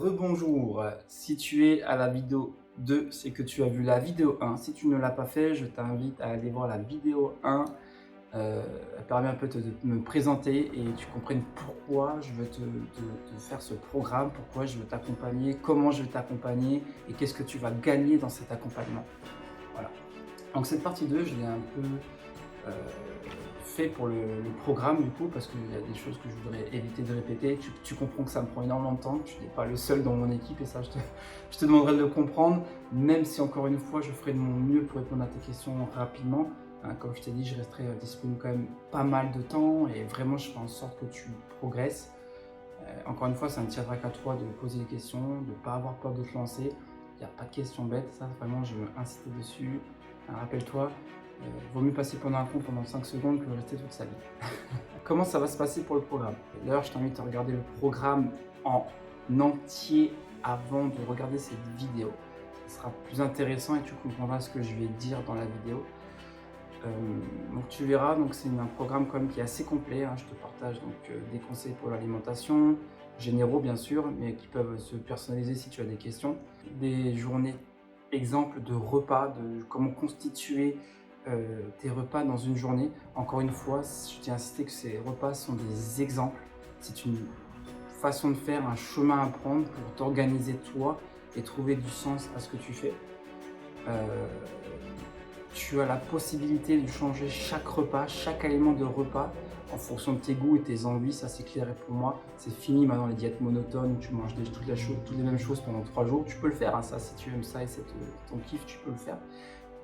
Rebonjour, si tu es à la vidéo 2, c'est que tu as vu la vidéo 1. Si tu ne l'as pas fait, je t'invite à aller voir la vidéo 1. Elle permet un peu de me présenter et tu comprennes pourquoi je veux te faire ce programme, pourquoi je veux t'accompagner, comment je vais t'accompagner et qu'est-ce que tu vas gagner dans cet accompagnement. Voilà. Donc cette partie 2, je l'ai un peu euh, fait pour le programme du coup, parce qu'il y a des choses que je voudrais éviter de répéter. Tu comprends que ça me prend énormément de temps, que tu n'es pas le seul dans mon équipe et ça je te demanderai de le comprendre, même si encore une fois je ferai de mon mieux pour répondre à tes questions rapidement. Hein, comme je t'ai dit, je resterai disponible quand même pas mal de temps et vraiment je ferai en sorte que tu progresses. Encore une fois, ça ne tiendra qu'à toi de poser des questions, de ne pas avoir peur de te lancer. Il n'y a pas de questions bêtes, ça vraiment je veux insister dessus. Rappelle-toi, vaut mieux passer pendant un compte pendant 5 secondes que rester toute sa vie. Comment ça va se passer pour le programme? D'ailleurs, je t'invite à regarder le programme en entier avant de regarder cette vidéo. Ce sera plus intéressant et tu comprendras ce que je vais dire dans la vidéo. Donc tu verras, donc c'est un programme quand même qui est assez complet, hein. Je te partage donc des conseils pour l'alimentation, généraux bien sûr, mais qui peuvent se personnaliser si tu as des questions. Des journées exemples de repas, de comment constituer tes repas dans une journée. Encore une fois, je tiens à insister que ces repas sont des exemples. C'est une façon de faire, un chemin à prendre pour t'organiser toi et trouver du sens à ce que tu fais. Euh, Tu as la possibilité de changer chaque repas, chaque aliment de repas en fonction de tes goûts et tes envies, ça c'est clair et pour moi. C'est fini maintenant les diètes monotones où tu manges toutes les mêmes choses pendant 3 jours. Tu peux le faire, hein, ça si tu aimes ça et c'est ton kiff, tu peux le faire.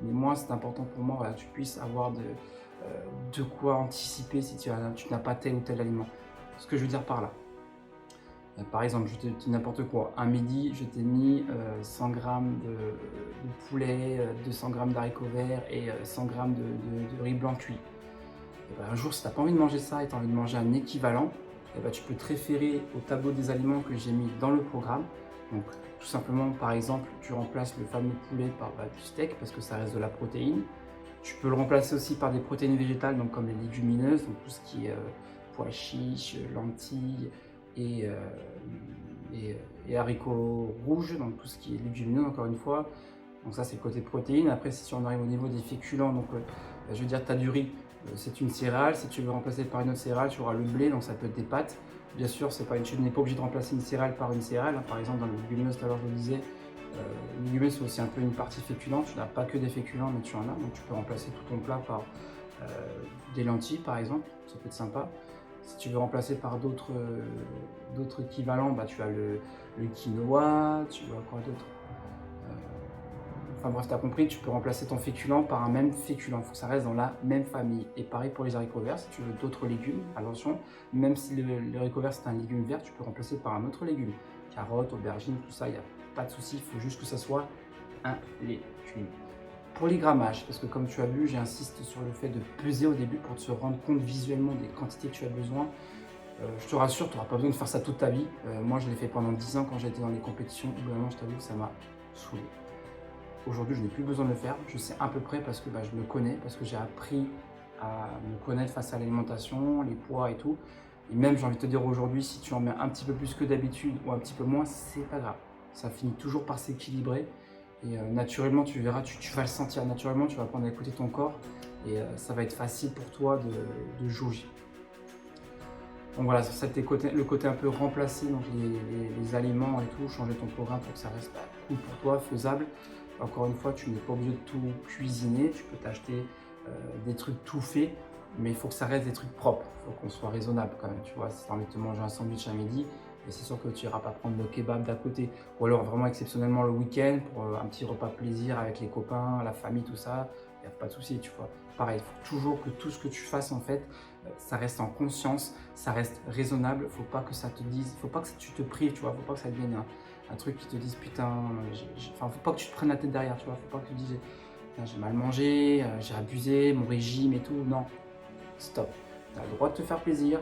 Mais moi c'est important pour moi voilà, que tu puisses avoir de quoi anticiper si tu n'as pas tel ou tel aliment. Ce que je veux dire par là. Par exemple, je te dis n'importe quoi. Un midi, je t'ai mis 100 grammes de poulet, 200 grammes d'haricots verts et 100 grammes de riz blanc cuit. Et ben, un jour, si tu n'as pas envie de manger ça et tu as envie de manger un équivalent, et ben, tu peux te référer au tableau des aliments que j'ai mis dans le programme. Donc, tout simplement, par exemple, tu remplaces le fameux poulet par du steak parce que ça reste de la protéine. Tu peux le remplacer aussi par des protéines végétales, donc comme les légumineuses, donc tout ce qui est pois chiches, lentilles et, euh, et haricots rouges, donc tout ce qui est légumineux encore une fois. Donc ça c'est le côté protéines. Après si on arrive au niveau des féculents, donc je veux dire tu as du riz, c'est une céréale. Si tu veux remplacer par une autre céréale, tu auras le blé, donc ça peut être des pâtes. Bien sûr, tu n'es pas obligé de remplacer une céréale par une céréale. Par exemple dans les légumineuses, tout à l'heure je le disais, les légumes, c'est aussi un peu une partie féculente. Tu n'as pas que des féculents, mais tu en as. Donc, tu peux remplacer tout ton plat par des lentilles, par exemple. Ça peut être sympa. Si tu veux remplacer par d'autres équivalents, bah, tu as le quinoa, tu as quoi d'autre? Enfin bref, tu as compris, tu peux remplacer ton féculent par un même féculent. Il faut que ça reste dans la même famille. Et pareil pour les haricots verts, si tu veux d'autres légumes, attention, même si le haricot vert c'est un légume vert, tu peux remplacer par un autre légume. Carottes, aubergines, tout ça, il n'y a pas de souci, il faut juste que ça soit un légume. Pour les grammages, parce que comme tu as vu, j'insiste sur le fait de peser au début pour te rendre compte visuellement des quantités que tu as besoin. Je te rassure, tu n'auras pas besoin de faire ça toute ta vie. Moi, je l'ai fait pendant 10 ans quand j'étais dans les compétitions. Vraiment, je t'avoue que ça m'a saoulé. Aujourd'hui, je n'ai plus besoin de le faire. Je sais à peu près parce que je me connais, parce que j'ai appris à me connaître face à l'alimentation, les poids et tout. Et même, j'ai envie de te dire aujourd'hui, si tu en mets un petit peu plus que d'habitude ou un petit peu moins, c'est pas grave. Ça finit toujours par s'équilibrer. Et naturellement, tu verras, tu vas le sentir naturellement, tu vas apprendre à écouter ton corps. Et ça va être facile pour toi de jauger. Donc voilà, ça c'était le côté un peu remplacer donc les aliments et tout, changer ton programme pour que ça reste cool pour toi, faisable. Encore une fois, tu n'es pas obligé de tout cuisiner, tu peux t'acheter des trucs tout faits, mais il faut que ça reste des trucs propres, il faut qu'on soit raisonnable quand même, tu vois. Si tu as envie de te manger un sandwich à midi, et c'est sûr que tu n'iras pas prendre le kebab d'à côté, ou alors vraiment exceptionnellement le week-end pour un petit repas plaisir avec les copains, la famille, tout ça, il n'y a pas de souci, tu vois. Pareil, il faut toujours que tout ce que tu fasses en fait, ça reste en conscience, ça reste raisonnable, faut pas que ça te dise, faut pas que tu te prives, tu vois, faut pas que ça devienne un truc qui te dise putain, enfin faut pas que tu te prennes la tête derrière, tu vois, faut pas que tu te dises j'ai mal mangé, j'ai abusé, mon régime et tout, non, stop, tu as le droit de te faire plaisir,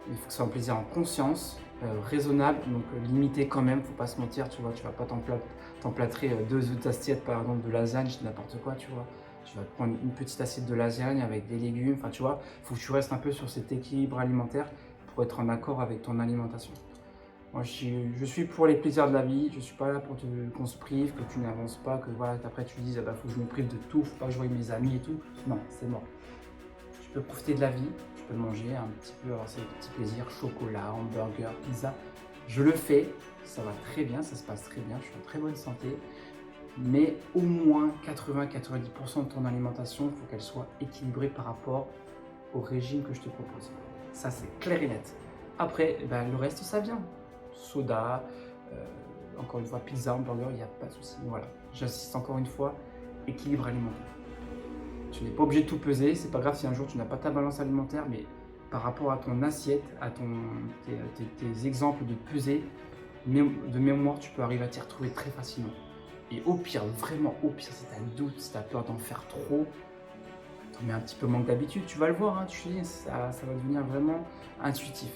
mais il faut que ce soit un plaisir en conscience, raisonnable, donc limité quand même, faut pas se mentir, tu vois, tu vas pas t'emplâtrer 2 assiettes par exemple de lasagne, n'importe quoi, tu vois. Tu vas prendre une petite assiette de lasagne avec des légumes, enfin tu vois, il faut que tu restes un peu sur cet équilibre alimentaire pour être en accord avec ton alimentation. Moi, je suis pour les plaisirs de la vie. Je ne suis pas là pour qu'on se prive, que tu n'avances pas, que voilà, après tu dises, ah bah, faut que je me prive de tout, faut pas que je voie mes amis et tout. Non, c'est mort. Tu peux profiter de la vie, tu peux manger un petit peu, avoir ces petits plaisirs, chocolat, hamburger, pizza. Je le fais, ça va très bien, ça se passe très bien, je suis en très bonne santé. Mais au moins 80-90% de ton alimentation, il faut qu'elle soit équilibrée par rapport au régime que je te propose. Ça, c'est clair et net. Après, ben, le reste, ça vient. Soda, encore une fois, pizza, hamburger, il n'y a pas de souci. Voilà, j'insiste encore une fois, équilibre alimentaire. Tu n'es pas obligé de tout peser, c'est pas grave si un jour tu n'as pas ta balance alimentaire, mais par rapport à ton assiette, à tes exemples de peser, de mémoire, tu peux arriver à t'y retrouver très facilement. Et au pire, vraiment au pire, si tu as un doute, si tu as peur d'en faire trop, t'en mets un petit peu manque d'habitude, tu vas le voir, hein, ça va devenir vraiment intuitif.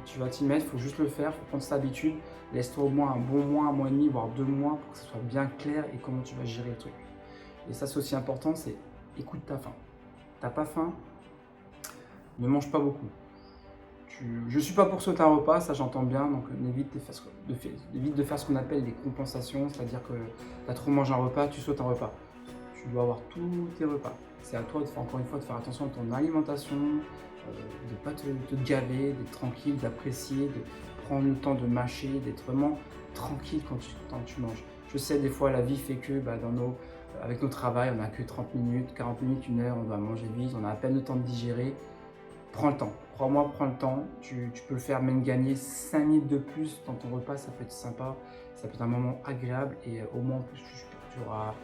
Tu vas t'y mettre, il faut juste le faire, il faut prendre cette habitude. Laisse-toi au moins un bon mois, un mois et demi, voire 2 mois pour que ce soit bien clair et comment tu vas gérer le truc. Et ça, c'est aussi important, c'est écoute ta faim. T'as pas faim, ne mange pas beaucoup. Je ne suis pas pour sauter un repas, ça j'entends bien, donc évite de faire ce qu'on appelle des compensations, c'est-à-dire que tu as trop mangé un repas, tu sautes un repas. Tu dois avoir tous tes repas. C'est à toi de faire, encore une fois, de faire attention à ton alimentation, de ne pas te gaver, d'être tranquille, d'apprécier, de prendre le temps de mâcher, d'être vraiment tranquille quand tu manges. Je sais, des fois, la vie fait que avec nos travails, on n'a que 30 minutes, 40 minutes, 1 heure, on doit manger vite, on a à peine le temps de digérer. Prends le temps, crois-moi, prends le temps. Tu peux le faire, même gagner 5 minutes de plus dans ton repas, ça peut être sympa, ça peut être un moment agréable et au moins en plus tu n'auras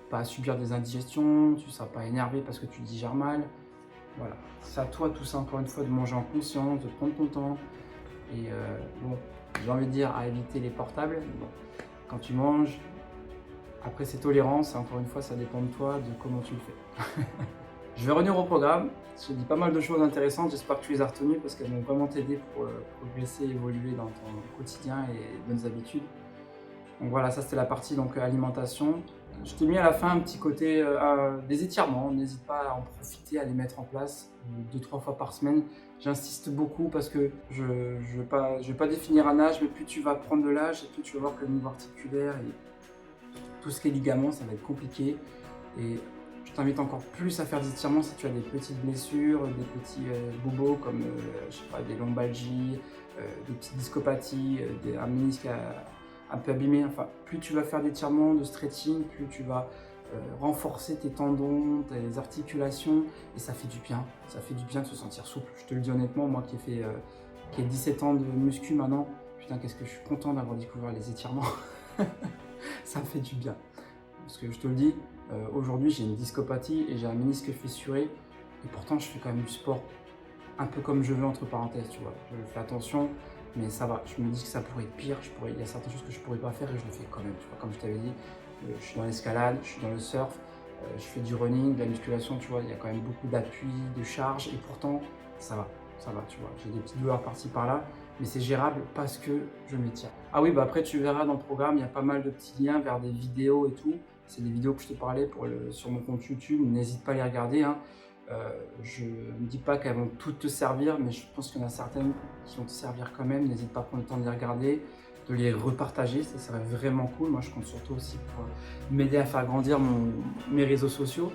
pas à subir des indigestions, tu ne seras pas énervé parce que tu digères mal. Voilà, c'est à toi tout ça encore une fois de manger en conscience, de prendre ton temps et bon, j'ai envie de dire à éviter les portables. Bon, quand tu manges, après c'est tolérance, encore une fois ça dépend de toi, de comment tu le fais. Je vais revenir au programme. J'ai dit pas mal de choses intéressantes, j'espère que tu les as retenues parce qu'elles vont vraiment t'aider pour progresser, évoluer dans ton quotidien et bonnes habitudes. Donc voilà, ça c'était la partie donc, alimentation. Je t'ai mis à la fin un petit côté des étirements, n'hésite pas à en profiter, à les mettre en place 2-3 fois par semaine. J'insiste beaucoup parce que je ne vais pas définir un âge, mais plus tu vas prendre de l'âge et plus tu vas voir que le niveau articulaire et tout ce qui est ligaments, ça va être compliqué. Et je t'invite encore plus à faire des étirements si tu as des petites blessures, des petits bobos comme je sais pas, des lombalgies, des petites discopathies, un ménisque un peu abîmé. Enfin, plus tu vas faire d'étirements, de stretching, plus tu vas renforcer tes tendons, tes articulations et ça fait du bien. Ça fait du bien de se sentir souple. Je te le dis honnêtement, moi qui ai 17 ans de muscu maintenant, putain, qu'est-ce que je suis content d'avoir découvert les étirements. Ça me fait du bien. Parce que je te le dis, aujourd'hui j'ai une discopathie et j'ai un ménisque fissuré et pourtant je fais quand même du sport un peu comme je veux entre parenthèses, tu vois. Je fais attention, mais ça va. Je me dis que ça pourrait être pire, il y a certaines choses que je pourrais pas faire et je le fais quand même, tu vois. Comme je t'avais dit, je suis dans l'escalade, je suis dans le surf, je fais du running, de la musculation, tu vois. Il y a quand même beaucoup d'appui, de charge et pourtant ça va, tu vois. J'ai des petites douleurs par-ci par-là, mais c'est gérable parce que je m'étire. Ah oui, bah après tu verras dans le programme, il y a pas mal de petits liens vers des vidéos et tout. C'est des vidéos que je te parlais sur mon compte YouTube, n'hésite pas à les regarder, hein. Je ne dis pas qu'elles vont toutes te servir, mais je pense qu'il y en a certaines qui vont te servir quand même. N'hésite pas à prendre le temps de les regarder, de les repartager, ça serait vraiment cool. Moi je compte surtout aussi pour m'aider à faire grandir mes réseaux sociaux.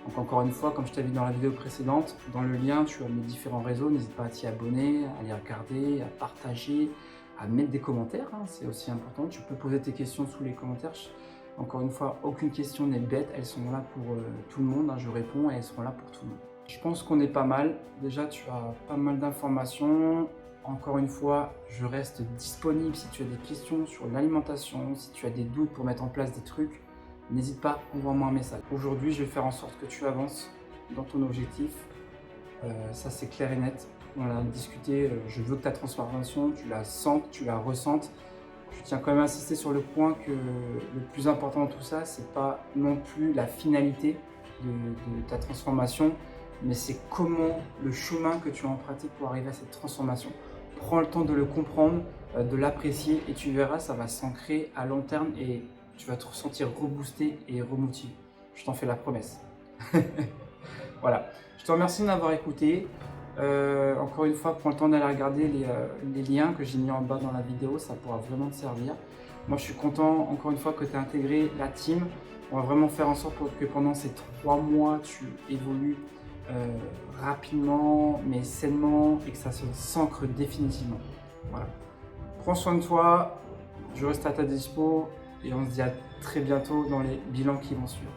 Donc encore une fois, comme je t'avais dit dans la vidéo précédente, dans le lien tu as mes différents réseaux, n'hésite pas à t'y abonner, à les regarder, à partager, à mettre des commentaires, hein, c'est aussi important. Tu peux poser tes questions sous les commentaires. Encore une fois, aucune question n'est bête, elles sont là pour tout le monde, hein, je réponds et elles seront là pour tout le monde. Je pense qu'on est pas mal, déjà tu as pas mal d'informations. Encore une fois, je reste disponible si tu as des questions sur l'alimentation, si tu as des doutes pour mettre en place des trucs, n'hésite pas, envoie-moi un message. Aujourd'hui, je vais faire en sorte que tu avances dans ton objectif, ça c'est clair et net. On l'a discuté, je veux que ta transformation, tu la sentes, tu la ressentes. Je tiens quand même à insister sur le point que le plus important dans tout ça, c'est pas non plus la finalité de ta transformation, mais c'est comment le chemin que tu as emprunté pour arriver à cette transformation. Prends le temps de le comprendre, de l'apprécier et tu verras, ça va s'ancrer à long terme et tu vas te ressentir reboosté et remotivé. Je t'en fais la promesse. Voilà, je te remercie de m'avoir écouté. Encore une fois, prends le temps d'aller regarder les liens que j'ai mis en bas dans la vidéo, ça pourra vraiment te servir. Moi, je suis content, encore une fois, que tu aies intégré la team. On va vraiment faire en sorte que pendant ces 3 mois, tu évolues rapidement, mais sainement, et que ça se s'ancre définitivement. Voilà. Prends soin de toi, je reste à ta dispo, et on se dit à très bientôt dans les bilans qui vont suivre.